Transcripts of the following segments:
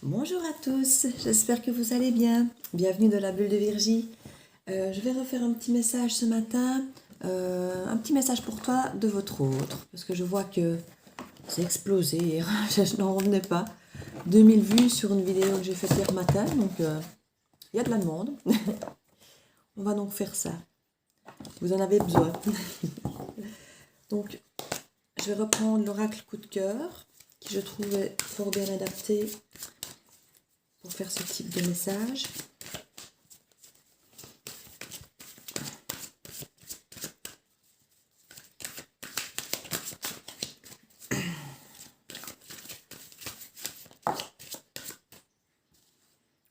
Bonjour à tous, j'espère que vous allez bien. Bienvenue dans la bulle de Virgie. Je vais refaire un petit message ce matin, un petit message pour toi de votre autre, parce que je vois que c'est explosé hier, je n'en revenais pas. 2000 vues sur une vidéo que j'ai faite hier matin, donc il y a de la demande. On va donc faire ça. Vous en avez besoin. Donc, je vais reprendre l'oracle coup de cœur, qui je trouvais fort bien adapté pour faire ce type de message.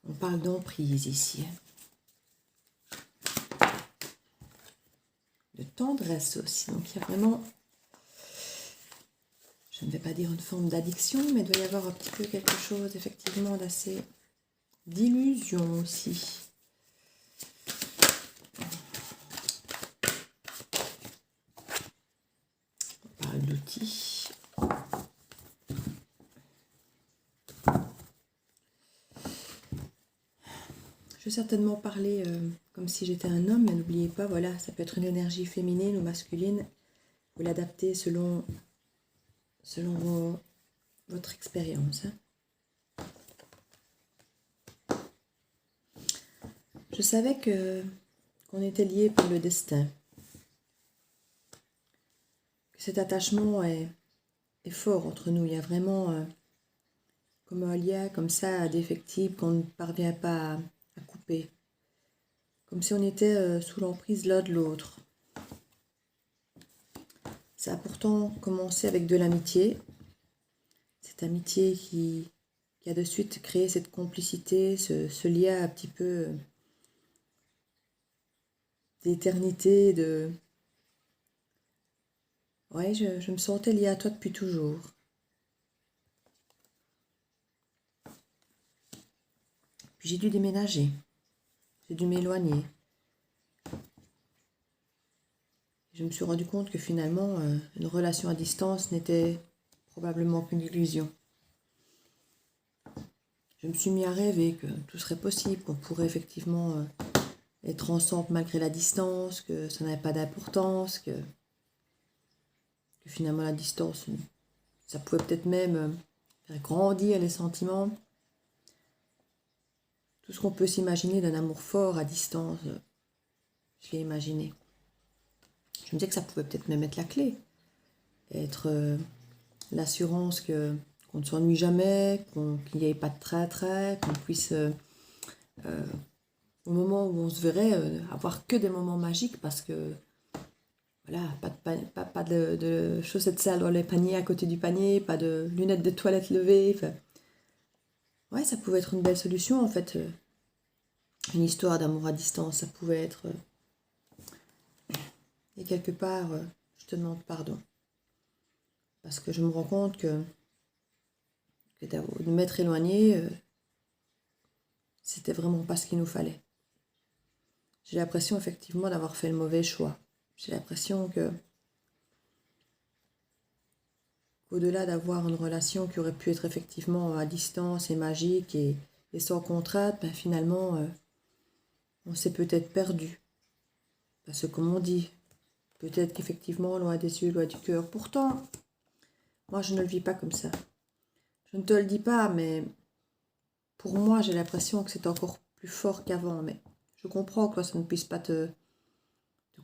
On parle d'emprise ici. De tendresse aussi. Donc il y a vraiment, je ne vais pas dire une forme d'addiction, mais il doit y avoir un petit peu quelque chose effectivement d'assez d'illusion aussi. On parle d'outils. Je vais certainement parler comme si j'étais un homme, mais n'oubliez pas, voilà, ça peut être une énergie féminine ou masculine. Vous l'adaptez selon votre expérience. Je savais qu'on était liés par le destin. Que cet attachement est fort entre nous. Il y a vraiment comme un lien comme ça indéfectible qu'on ne parvient pas à couper. Comme si on était sous l'emprise l'un de l'autre. Ça a pourtant commencé avec de l'amitié. Cette amitié qui a de suite créé cette complicité, ce lien un petit peu d'éternité, de... Ouais, je me sentais liée à toi depuis toujours. Puis j'ai dû déménager. J'ai dû m'éloigner. Je me suis rendu compte que finalement, une relation à distance n'était probablement qu'une illusion. Je me suis mis à rêver que tout serait possible, qu'on pourrait effectivement être ensemble malgré la distance, que ça n'avait pas d'importance, que finalement la distance, ça pouvait peut-être même faire grandir les sentiments. Tout ce qu'on peut s'imaginer d'un amour fort à distance, je l'ai imaginé. Je me disais que ça pouvait peut-être même être la clé. Être l'assurance qu'on ne s'ennuie jamais, qu'il n'y ait pas de trait, qu'on puisse, au moment où on se verrait, avoir que des moments magiques parce que, voilà, pas de chaussettes sales dans les paniers à côté du panier, pas de lunettes de toilette levées. Enfin, ouais, ça pouvait être une belle solution en fait. Une histoire d'amour à distance, ça pouvait être... et quelque part, je te demande pardon. Parce que je me rends compte que de m'être éloignée, c'était vraiment pas ce qu'il nous fallait. J'ai l'impression effectivement d'avoir fait le mauvais choix. J'ai l'impression qu'au-delà d'avoir une relation qui aurait pu être effectivement à distance et magique et sans contrainte, ben finalement, on s'est peut-être perdu. Parce que comme on dit, peut-être qu'effectivement, loin des yeux, loin du cœur. Pourtant, moi je ne le vis pas comme ça. Je ne te le dis pas, mais pour moi, j'ai l'impression que c'est encore plus fort qu'avant. Mais je comprends que toi, ça ne puisse pas te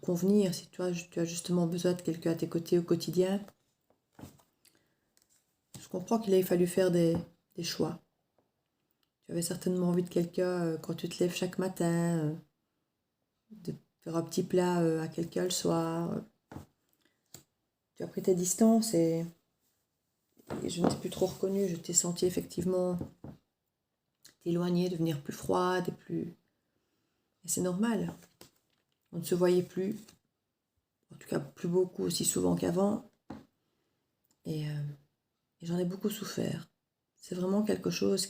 convenir si toi, tu as justement besoin de quelqu'un à tes côtés au quotidien. Je comprends qu'il ait fallu faire des choix. Tu avais certainement envie de quelqu'un quand tu te lèves chaque matin, de faire un petit plat à quelqu'un le soir. Tu as pris tes distances et je ne t'ai plus trop reconnue. Je t'ai senti effectivement t'éloigner, devenir plus froide et plus... Et c'est normal. On ne se voyait plus. En tout cas, plus beaucoup, aussi souvent qu'avant. Et j'en ai beaucoup souffert. C'est vraiment quelque chose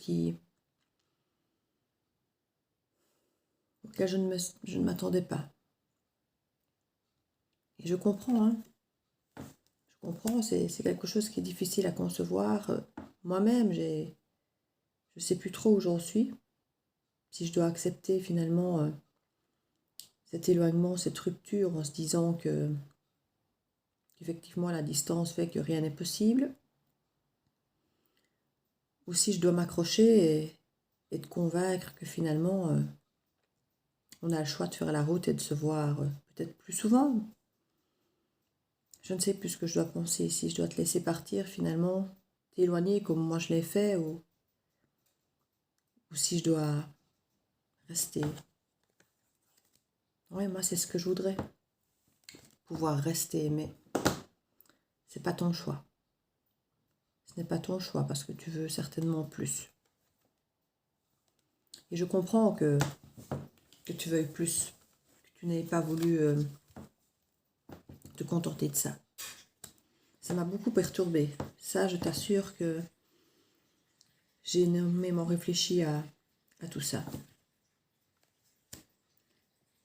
auquel je ne m'attendais pas. Et je comprends, hein. Je comprends, c'est quelque chose qui est difficile à concevoir. Moi-même, j'ai je sais plus trop où j'en suis. Si je dois accepter finalement cet éloignement, cette rupture, en se disant qu'effectivement la distance fait que rien n'est possible, ou si je dois m'accrocher et te convaincre que finalement on a le choix de faire la route et de se voir peut-être plus souvent. Je ne sais plus ce que je dois penser, si je dois te laisser partir finalement, t'éloigner comme moi je l'ai fait, ou si je dois rester. Ouais, moi c'est ce que je voudrais, pouvoir rester, mais c'est pas ton choix. Ce n'est pas ton choix parce que tu veux certainement plus. Et je comprends que tu veuilles plus, que tu n'aies pas voulu te contenter de ça. Ça m'a beaucoup perturbée. Ça, je t'assure que j'ai énormément réfléchi à tout ça.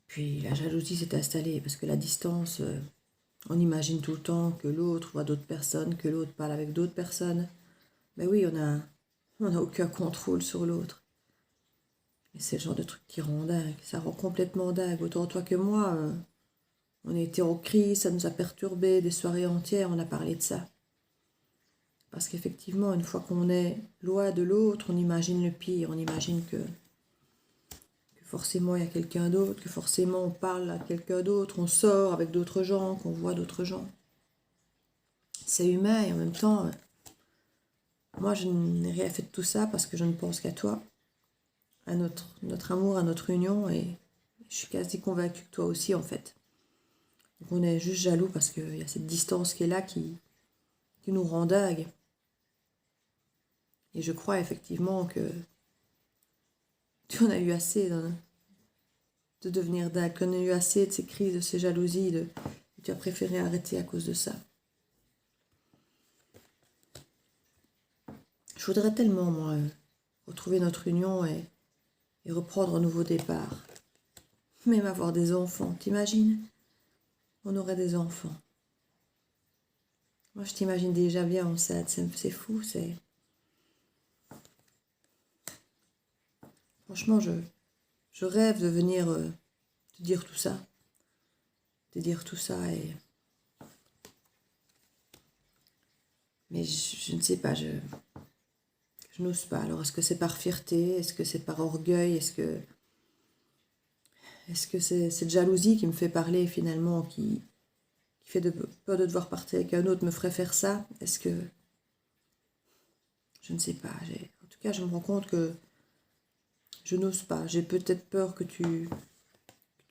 Puis la jalousie s'est installée parce que la distance, on imagine tout le temps que l'autre voit d'autres personnes, que l'autre parle avec d'autres personnes. Mais oui, on n'a aucun contrôle sur l'autre. Et c'est le genre de truc qui rend dingue. Ça rend complètement dingue. Autant toi que moi, on a été en crise, ça nous a perturbés, des soirées entières, on a parlé de ça. Parce qu'effectivement, une fois qu'on est loin de l'autre, on imagine le pire. On imagine que forcément il y a quelqu'un d'autre, que forcément on parle à quelqu'un d'autre, on sort avec d'autres gens, qu'on voit d'autres gens. C'est humain et en même temps, moi je n'ai rien fait de tout ça parce que je ne pense qu'à toi, à notre amour, à notre union, et je suis quasi convaincue que toi aussi en fait. Donc on est juste jaloux parce qu'il y a cette distance qui est là qui nous rend dingue. Et je crois effectivement que tu en as eu assez de devenir dingue, qu'on a eu assez de ces crises, de ces jalousies, et tu as préféré arrêter à cause de ça. Je voudrais tellement, moi, retrouver notre union et reprendre un nouveau départ. Même avoir des enfants, t'imagines? On aurait des enfants. Moi, je t'imagine déjà bien enceinte, c'est fou, c'est... Franchement, je rêve de venir te dire tout ça. Te dire tout ça et... Mais je ne sais pas, je n'ose pas. Alors, est-ce que c'est par fierté? Est-ce que c'est par orgueil? Est-ce que c'est cette jalousie qui me fait parler finalement, qui fait peur de devoir partir avec un autre me ferait faire ça? Est-ce que... Je ne sais pas. En tout cas, je me rends compte que je n'ose pas. J'ai peut-être peur que tu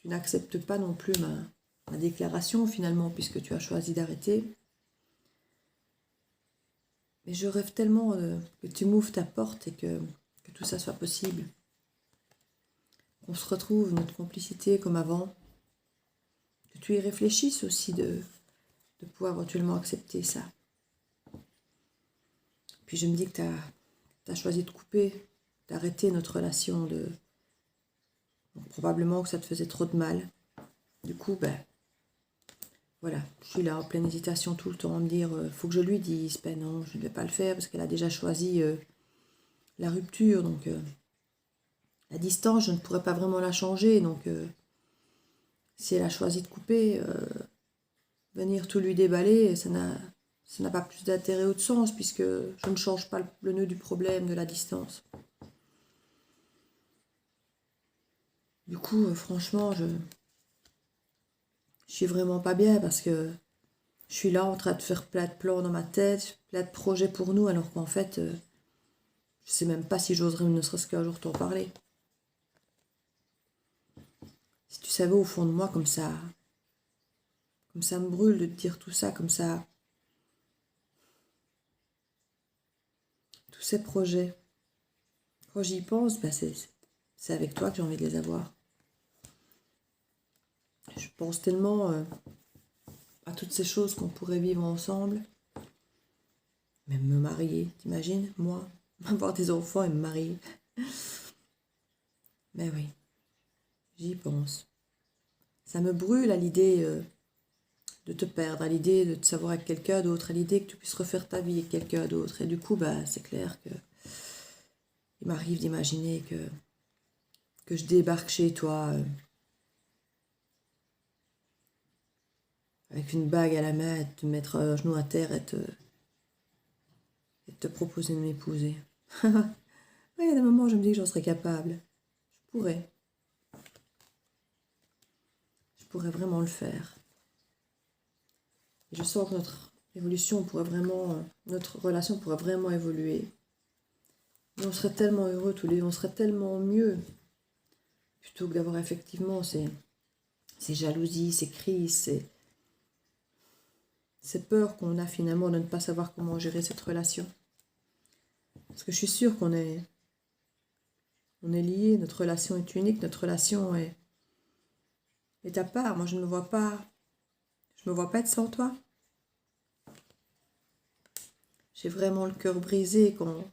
n'acceptes pas non plus ma déclaration finalement, puisque tu as choisi d'arrêter. Mais je rêve tellement que tu m'ouvres ta porte et que tout ça soit possible. Qu'on se retrouve, notre complicité comme avant. Que tu y réfléchisses aussi de pouvoir éventuellement accepter ça. Puis je me dis que tu as choisi de couper, d'arrêter notre relation. Donc, probablement que ça te faisait trop de mal. Du coup, voilà, je suis là en pleine hésitation tout le temps à me dire, faut que je lui dise. Ben non, je ne vais pas le faire parce qu'elle a déjà choisi la rupture. Donc, la distance, je ne pourrais pas vraiment la changer. Donc, si elle a choisi de couper, venir tout lui déballer, ça n'a pas plus d'intérêt ou de sens puisque je ne change pas le nœud du problème de la distance. Du coup, franchement, je suis vraiment pas bien parce que je suis là en train de faire plein de plans dans ma tête, plein de projets pour nous, alors qu'en fait, je sais même pas si j'oserais ne serait-ce qu'un jour t'en parler. Si tu savais au fond de moi comme ça me brûle de te dire tout ça, comme ça, tous ces projets. Quand j'y pense, c'est avec toi que j'ai envie de les avoir. Je pense tellement à toutes ces choses qu'on pourrait vivre ensemble. Même me marier, t'imagines, moi, avoir des enfants et me marier. Mais oui, j'y pense. Ça me brûle à l'idée de te perdre, à l'idée de te savoir avec quelqu'un d'autre, à l'idée que tu puisses refaire ta vie avec quelqu'un d'autre. Et du coup, c'est clair que il m'arrive d'imaginer que je débarque chez toi avec une bague à la main, et te mettre un genou à terre et te proposer de m'épouser. Ouais, il y a des moments où je me dis que j'en serais capable. Je pourrais. Je pourrais vraiment le faire. Et je sens que notre évolution pourrait vraiment, notre relation pourrait vraiment évoluer. Et on serait tellement heureux tous les deux, on serait tellement mieux. Plutôt que d'avoir effectivement ces jalousies, ces crises, ces peurs qu'on a finalement de ne pas savoir comment gérer cette relation. Parce que je suis sûre qu'on est liés, notre relation est unique, notre relation est à part. Moi, je ne me vois pas être sans toi. J'ai vraiment le cœur brisé quand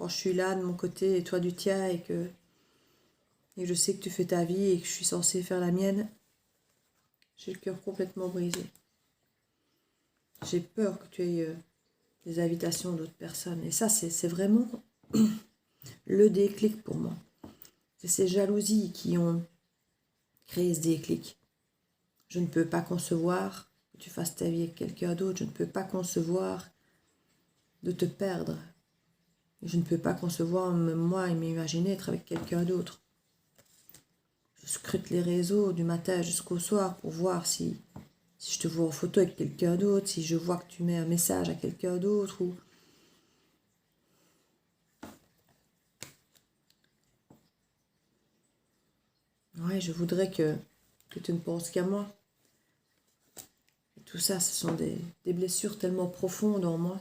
je suis là de mon côté et toi du tien et que je sais que tu fais ta vie et que je suis censée faire la mienne. J'ai le cœur complètement brisé. J'ai peur que tu aies des invitations d'autres personnes. Et ça, c'est vraiment le déclic pour moi. C'est ces jalousies qui ont créé ce déclic. Je ne peux pas concevoir que tu fasses ta vie avec quelqu'un d'autre. Je ne peux pas concevoir de te perdre. Je ne peux pas concevoir, même moi, et m'imaginer être avec quelqu'un d'autre. Je scrute les réseaux du matin jusqu'au soir pour voir si je te vois en photo avec quelqu'un d'autre, si je vois que tu mets un message à quelqu'un d'autre. Ouais, je voudrais que tu ne penses qu'à moi. Et tout ça, ce sont des blessures tellement profondes en moi.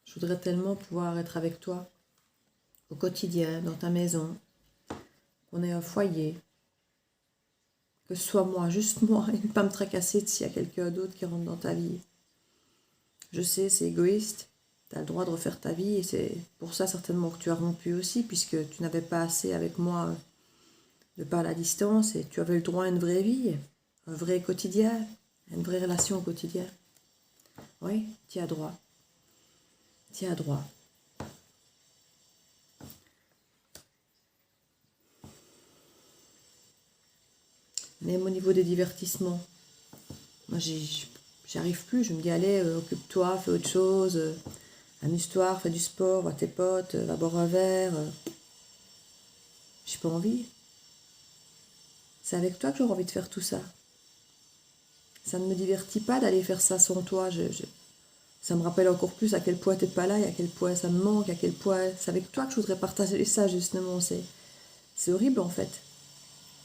Je voudrais tellement pouvoir être avec toi au quotidien, dans ta maison, qu'on ait un foyer, que ce soit moi, juste moi, et ne pas me tracasser s'il y a quelqu'un d'autre qui rentre dans ta vie. Je sais, c'est égoïste, tu as le droit de refaire ta vie et c'est pour ça certainement que tu as rompu aussi, puisque tu n'avais pas assez avec moi de par la distance et tu avais le droit à une vraie vie, un vrai quotidien, une vraie relation au quotidien. Oui, tu as droit. Tu as droit. Même au niveau des divertissements, moi j'arrive plus, je me dis allez, occupe-toi, fais autre chose, amuse-toi, fais du sport, vois tes potes, va boire un verre. J'ai pas envie. C'est avec toi que j'aurais envie de faire tout ça. Ça ne me divertit pas d'aller faire ça sans toi. Ça me rappelle encore plus à quel point t'es pas là et à quel point ça me manque, à quel point c'est avec toi que je voudrais partager ça justement. C'est horrible en fait.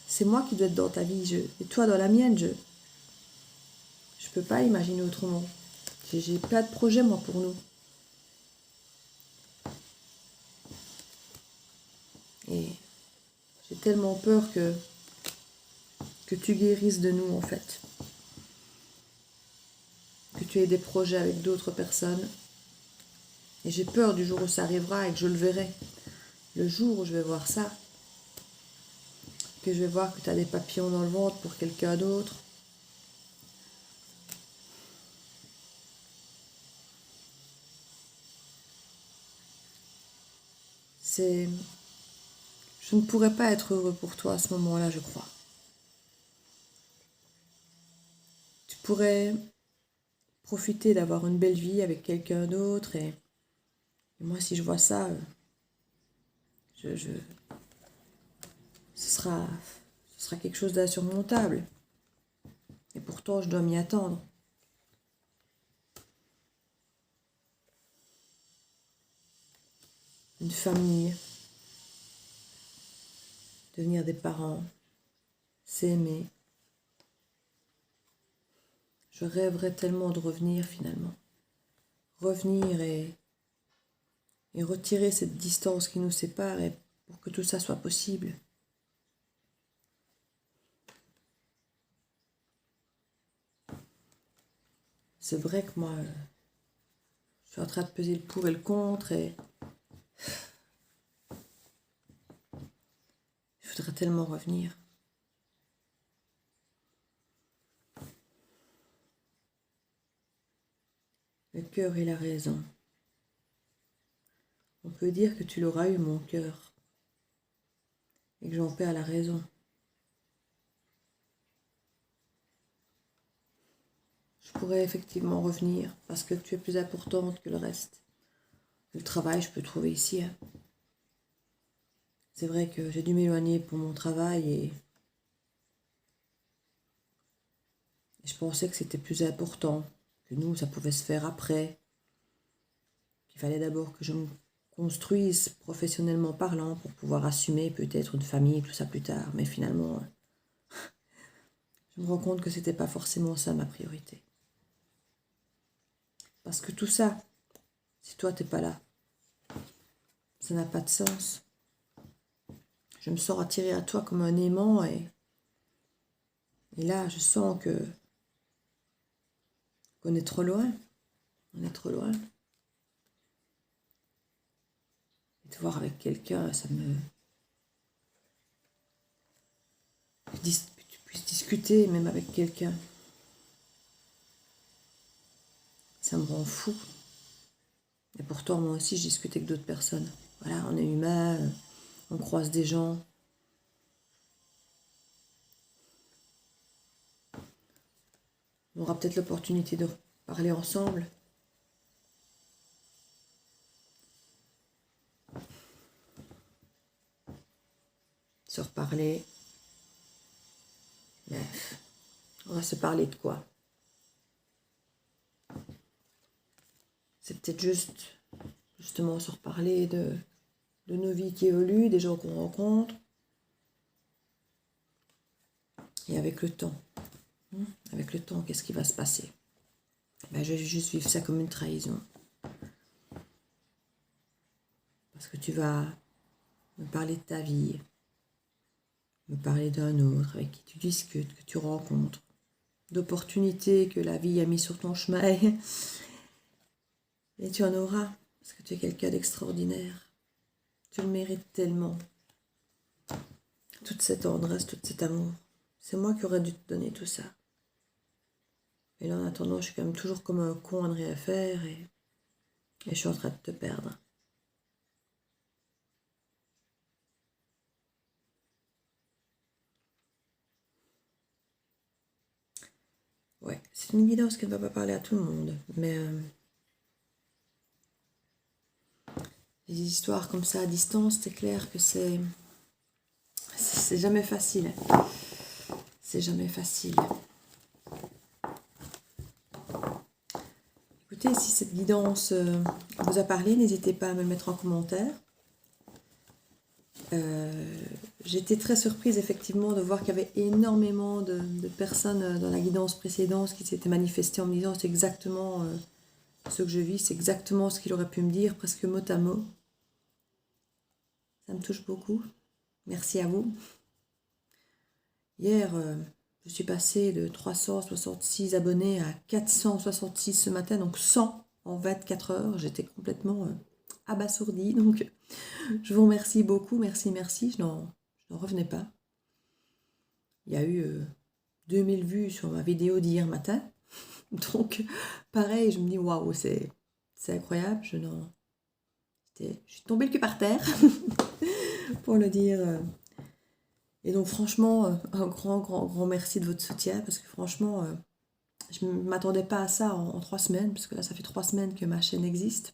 C'est moi qui dois être dans ta vie et toi dans la mienne. Je peux pas imaginer autrement. J'ai plein de projets moi pour nous. Et j'ai tellement peur que tu guérisses de nous en fait. Que tu aies des projets avec d'autres personnes. Et j'ai peur du jour où ça arrivera et que je le verrai. Le jour où je vais voir ça, que je vais voir que tu as des papillons dans le ventre pour quelqu'un d'autre. Je ne pourrais pas être heureux pour toi à ce moment-là, je crois. Tu pourrais profiter d'avoir une belle vie avec quelqu'un d'autre et moi, si je vois ça, ce sera quelque chose d'insurmontable. Et pourtant, je dois m'y attendre. Une famille, devenir des parents, s'aimer. Je rêverais tellement de revenir finalement. Revenir et retirer cette distance qui nous sépare et pour que tout ça soit possible. C'est vrai que moi, je suis en train de peser le pour et le contre et je voudrais tellement revenir. Le cœur et la raison. On peut dire que tu l'auras eu, mon cœur, et que j'en perds la raison. Je pourrais effectivement revenir, parce que tu es plus importante que le reste. Le travail, je peux trouver ici. Hein. C'est vrai que j'ai dû m'éloigner pour mon travail et je pensais que c'était plus important, que nous, ça pouvait se faire après, qu'il fallait d'abord que je me construise professionnellement parlant pour pouvoir assumer peut-être une famille, tout ça plus tard. Mais finalement, je me rends compte que c'était pas forcément ça ma priorité. Parce que tout ça, si toi t'es pas là, ça n'a pas de sens. Je me sens attirée à toi comme un aimant et là, je sens qu'on est trop loin. On est trop loin. Et te voir avec quelqu'un, ça me... Que tu puisses discuter même avec quelqu'un. Ça me rend fou. Et pourtant, moi aussi, je discute avec d'autres personnes. Voilà, on est humain, on croise des gens. On aura peut-être l'opportunité de parler ensemble. Se reparler. Bref, on va se parler de quoi? C'est peut-être justement se reparler de nos vies qui évoluent, des gens qu'on rencontre. Et avec le temps, qu'est-ce qui va se passer? Ben, je vais juste vivre ça comme une trahison. Parce que tu vas me parler de ta vie, me parler d'un autre avec qui tu discutes, que tu rencontres, d'opportunités que la vie a mis sur ton chemin. Et tu en auras, parce que tu es quelqu'un d'extraordinaire. Tu le mérites tellement. Toute cette tendresse, tout cet amour. C'est moi qui aurais dû te donner tout ça. Et là, en attendant, je suis quand même toujours comme un con à ne rien faire et je suis en train de te perdre. Ouais, c'est une guidance qui ne va pas parler à tout le monde, mais les histoires comme ça à distance, c'est clair que c'est jamais facile. C'est jamais facile. Écoutez, si cette guidance vous a parlé, n'hésitez pas à me le mettre en commentaire. J'étais très surprise effectivement de voir qu'il y avait énormément de personnes dans la guidance précédente qui s'étaient manifestées en me disant c'est exactement ce que je vis, c'est exactement ce qu'il aurait pu me dire, presque mot à mot. Ça me touche beaucoup. Merci à vous. Hier, je suis passée de 366 abonnés à 466 ce matin, donc 100 en 24 heures. J'étais complètement abasourdie, donc je vous remercie beaucoup, merci, je n'en revenais pas. Il y a eu 2000 vues sur ma vidéo d'hier matin, donc pareil, je me dis waouh, c'est incroyable, je suis tombée le cul par terre, pour le dire. Et donc franchement, un grand merci de votre soutien, parce que franchement, je ne m'attendais pas à ça en 3 semaines, parce que là, ça fait 3 semaines que ma chaîne existe.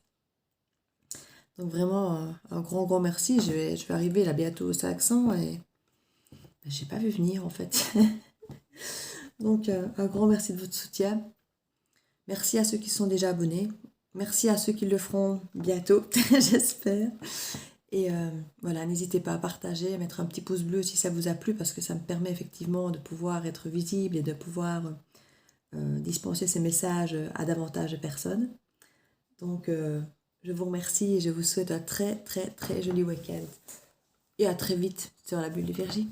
Donc vraiment, un grand merci. Je vais arriver là bientôt aux 500 et j'ai pas vu venir en fait. Donc un grand merci de votre soutien. Merci à ceux qui sont déjà abonnés. Merci à ceux qui le feront bientôt, j'espère. Et voilà, n'hésitez pas à partager, à mettre un petit pouce bleu si ça vous a plu, parce que ça me permet effectivement de pouvoir être visible et de pouvoir dispenser ces messages à davantage de personnes. Donc je vous remercie et je vous souhaite un très joli week-end. Et à très vite sur la Bulle de Virgie.